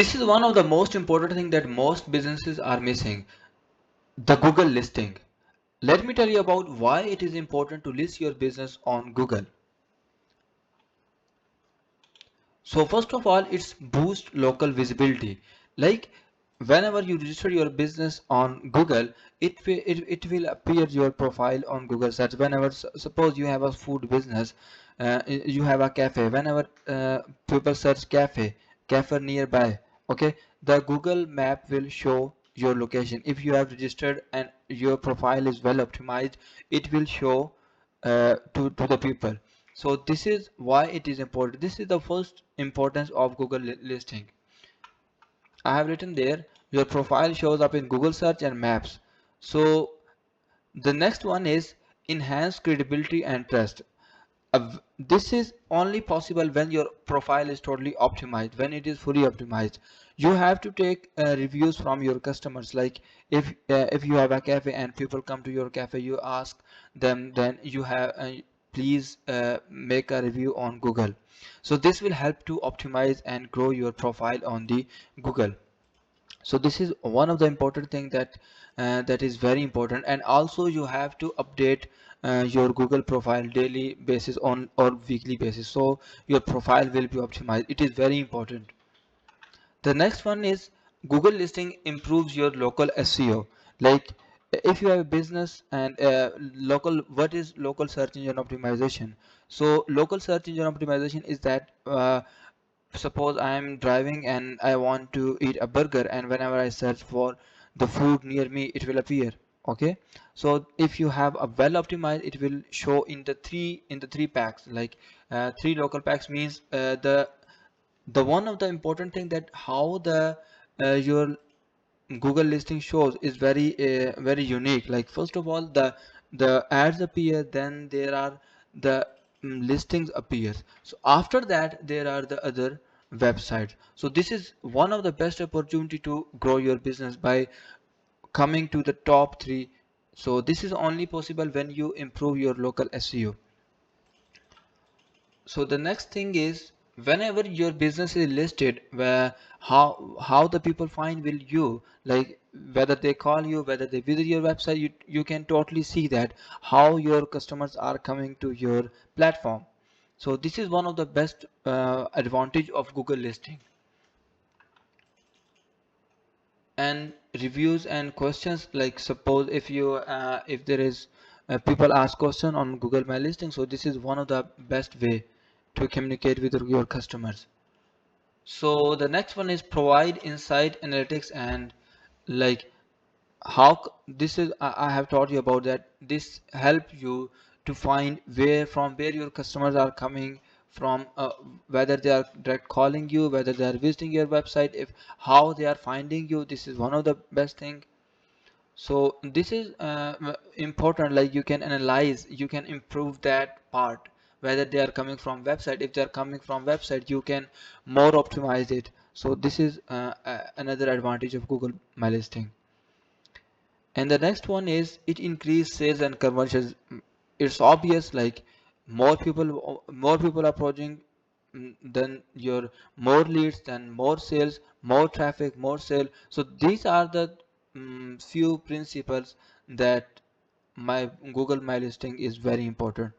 This is one of the most important thing that most businesses are missing, the Google listing. Let me tell you about why it is important to list your business on Google. So first of all, it's boost local visibility. Like whenever you register your business on Google, it will appear your profile on Google search. Whenever suppose you have a food business, you have a cafe. Whenever people search cafe nearby, okay, the Google map will show your location. If you have registered and your profile is well optimized, it will show to the people. So this is why it is important. This is the first importance of Google listing. I have written there your profile shows up in Google search and maps. So the next one is enhance credibility and trust. This is only possible when your profile is totally optimized, when it is fully optimized. You have to take reviews from your customers. Like if you have a cafe and people come to your cafe, you ask them, then you have please make a review on Google. So this will help to optimize and grow your profile on the Google. So this is one of the important thing that is very important. And also you have to update your Google profile daily basis on or weekly basis, so your profile will be optimized. It is very important. The next one is Google listing improves your local SEO. Like if you have a business and local, what is local search engine optimization? So local search engine optimization is that suppose I am driving and I want to eat a burger, and whenever I search for the food near me, it will appear. Okay, so if you have a well optimized, it will show in the three packs. Like three local packs means the one of the important thing that how the your Google listing shows is very unique. Like first of all, the ads appear, then there are the listings appears. So after that, there are the other websites. So this is one of the best opportunity to grow your business by coming to the top three. So this is only possible when you improve your local SEO. So the next thing is whenever your business is listed, where how the people find will you, like whether they call you, whether they visit your website, you can totally see that how your customers are coming to your platform. So this is one of the best advantage of Google listing. And reviews and questions, like suppose if you if there is people ask question on Google My Listing, so this is one of the best way to communicate with your customers. So the next one is provide insight analytics. And like this is I have taught you about that. This help you to find from where your customers are coming from, whether they are direct calling you, whether they are visiting your website, if how they are finding you. This is one of the best thing. So this is important. Like you can analyze, you can improve that part, whether they are coming from website. If they are coming from website, you can more optimize it. So this is another advantage of Google My Listing. And the next one is it increase sales and conversions. It's obvious, like more people approaching, then your more leads, then more sales, more traffic, more sale. So these are the few principles that my Google My Listing is very important.